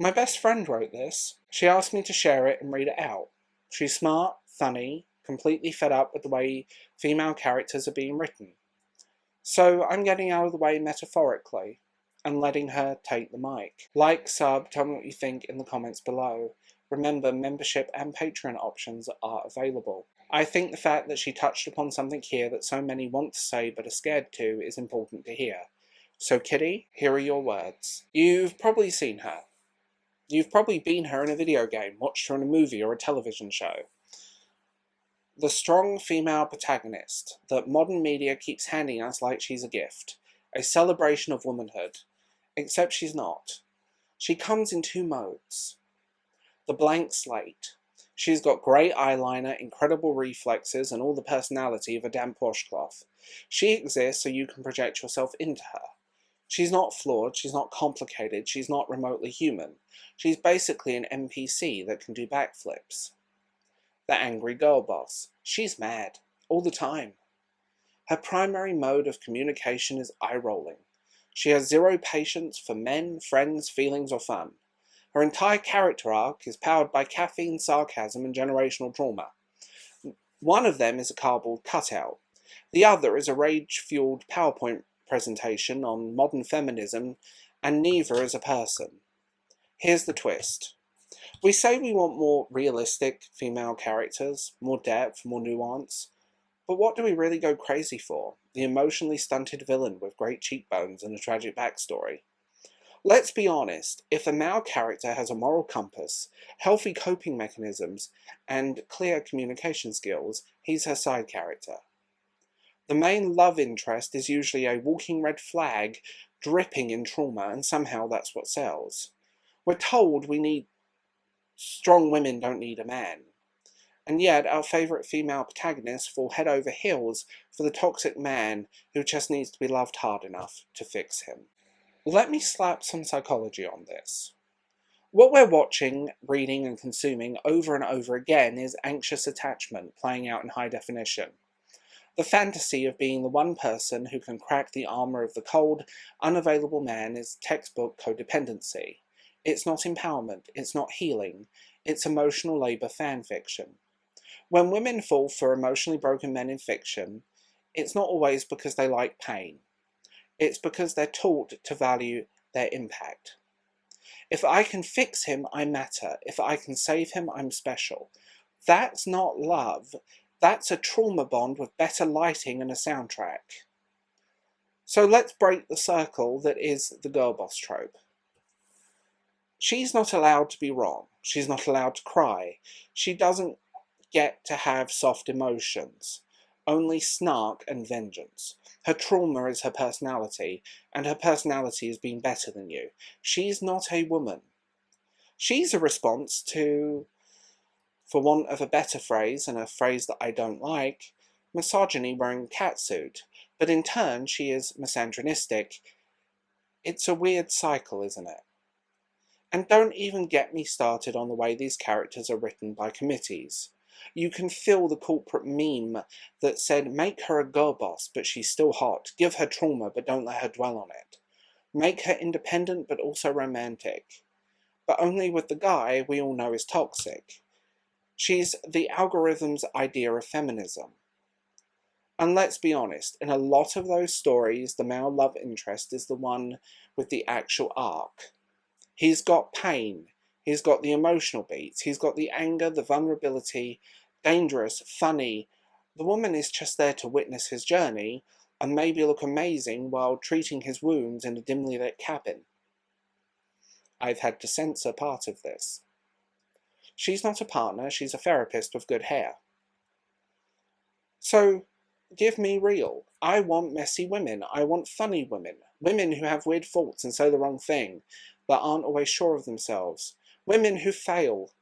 My best friend wrote this. She asked me to share it and read it out. She's smart, funny, completely fed up with the way female characters are being written. So I'm getting out of the way metaphorically and letting her take the mic. Like, sub, tell me what you think in the comments below. Remember, membership and Patreon options are available. I think the fact that she touched upon something here that so many want to say but are scared to is important to hear. So Kitty, here are your words. You've probably seen her. You've probably been her in a video game, watched her in a movie or a television show. The strong female protagonist that modern media keeps handing us like she's a gift, a celebration of womanhood, except she's not. She comes in two modes. The blank slate. She's got great eyeliner, incredible reflexes, and all the personality of a damp washcloth. She exists so you can project yourself into her. She's not flawed, she's not complicated, she's not remotely human. She's basically an NPC that can do backflips. The angry girl boss. She's mad, all the time. Her primary mode of communication is eye-rolling. She has zero patience for men, friends, feelings, or fun. Her entire character arc is powered by caffeine, sarcasm, and generational trauma. One of them is a cardboard cutout. The other is a rage-fueled PowerPoint presentation on modern feminism, and neither is a person. Here's the twist. We say we want more realistic female characters, more depth, more nuance, but what do we really go crazy for? The emotionally stunted villain with great cheekbones and a tragic backstory. Let's be honest, if the male character has a moral compass, healthy coping mechanisms, and clear communication skills, he's her side character. The main love interest is usually a walking red flag, dripping in trauma, and somehow that's what sells. We're told strong women don't need a man. And yet, our favourite female protagonists fall head over heels for the toxic man who just needs to be loved hard enough to fix him. Let me slap some psychology on this. What we're watching, reading, and consuming over and over again is anxious attachment playing out in high definition. The fantasy of being the one person who can crack the armour of the cold, unavailable man is textbook codependency. It's not empowerment, it's not healing, it's emotional labour fanfiction. When women fall for emotionally broken men in fiction, it's not always because they like pain. It's because they're taught to value their impact. If I can fix him, I matter. If I can save him, I'm special. That's not love. That's a trauma bond with better lighting and a soundtrack. So let's break the circle that is the girl boss trope. She's not allowed to be wrong. She's not allowed to cry. She doesn't get to have soft emotions. Only snark and vengeance. Her trauma is her personality, and her personality is being better than you. She's not a woman. She's a response to, for want of a better phrase, and a phrase that I don't like, misogyny wearing a catsuit. But in turn, she is misogynistic. It's a weird cycle, isn't it? And don't even get me started on the way these characters are written by committees. You can feel the corporate meme that said, make her a girl boss, but she's still hot. Give her trauma, but don't let her dwell on it. Make her independent, but also romantic. But only with the guy we all know is toxic. She's the algorithm's idea of feminism. And let's be honest, in a lot of those stories, the male love interest is the one with the actual arc. He's got pain, he's got the emotional beats, he's got the anger, the vulnerability, dangerous, funny. The woman is just there to witness his journey and maybe look amazing while treating his wounds in a dimly lit cabin. I've had to censor part of this. She's not a partner, she's a therapist with good hair. So, give me real. I want messy women, I want funny women. Women who have weird faults and say the wrong thing, that aren't always sure of themselves. Women who fail,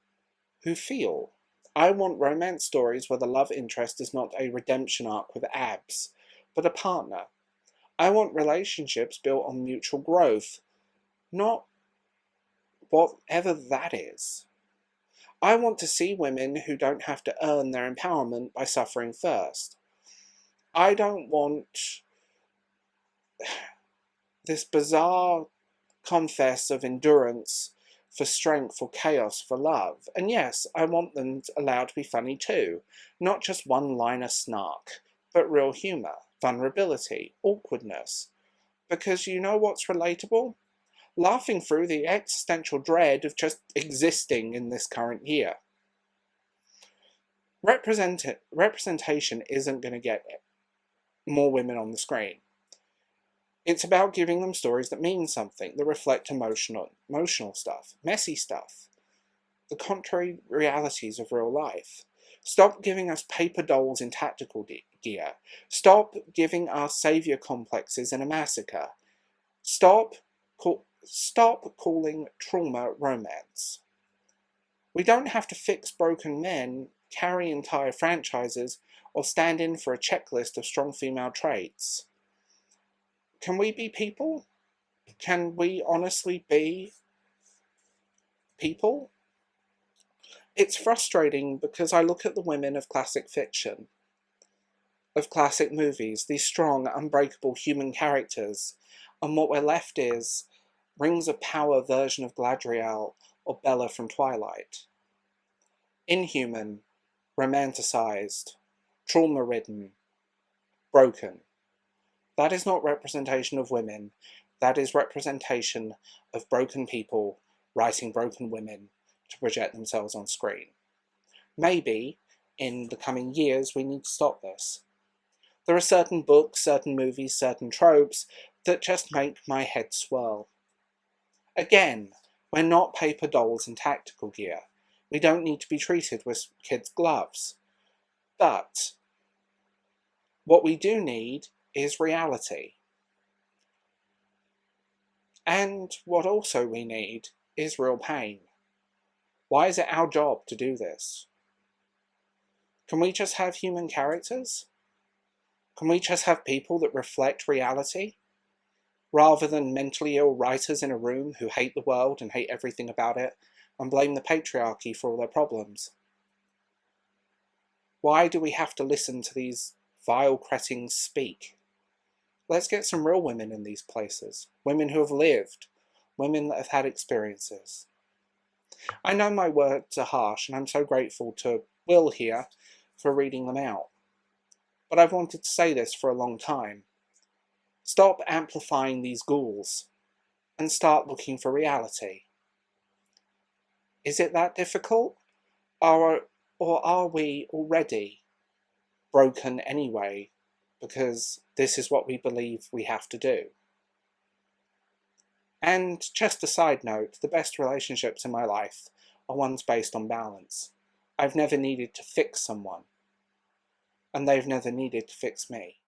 who feel. I want romance stories where the love interest is not a redemption arc with abs, but a partner. I want relationships built on mutual growth, not whatever that is. I want to see women who don't have to earn their empowerment by suffering first. I don't want this bizarre confess of endurance for strength, for chaos, for love. And yes, I want them allowed to be funny too. Not just one-liner snark, but real humour, vulnerability, awkwardness. Because you know what's relatable? Laughing through the existential dread of just existing in this current year. Representation isn't going to get more women on the screen. It's about giving them stories that mean something, that reflect emotional stuff, messy stuff, the contrary realities of real life. Stop giving us paper dolls in tactical gear. Stop giving us saviour complexes in a massacre. Stop calling trauma romance. We don't have to fix broken men, carry entire franchises, or stand in for a checklist of strong female traits. Can we be people? Can we honestly be people? It's frustrating because I look at the women of classic fiction, of classic movies, these strong, unbreakable human characters, and what we're left is Rings of Power version of Galadriel or Bella from Twilight. Inhuman, romanticized, trauma-ridden, broken. That is not representation of women. That is representation of broken people writing broken women to project themselves on screen. Maybe, in the coming years, we need to stop this. There are certain books, certain movies, certain tropes that just make my head swirl. Again, we're not paper dolls in tactical gear. We don't need to be treated with kids' gloves. But what we do need is reality. And what also we need is real pain. Why is it our job to do this? Can we just have human characters? Can we just have people that reflect reality? Rather than mentally ill writers in a room who hate the world and hate everything about it and blame the patriarchy for all their problems. Why do we have to listen to these vile cretins speak? Let's get some real women in these places. Women who have lived. Women that have had experiences. I know my words are harsh and I'm so grateful to Will here for reading them out. But I've wanted to say this for a long time. Stop amplifying these ghouls and start looking for reality. Is it that difficult? Or are we already broken anyway because this is what we believe we have to do? And just a side note, the best relationships in my life are ones based on balance. I've never needed to fix someone, and they've never needed to fix me.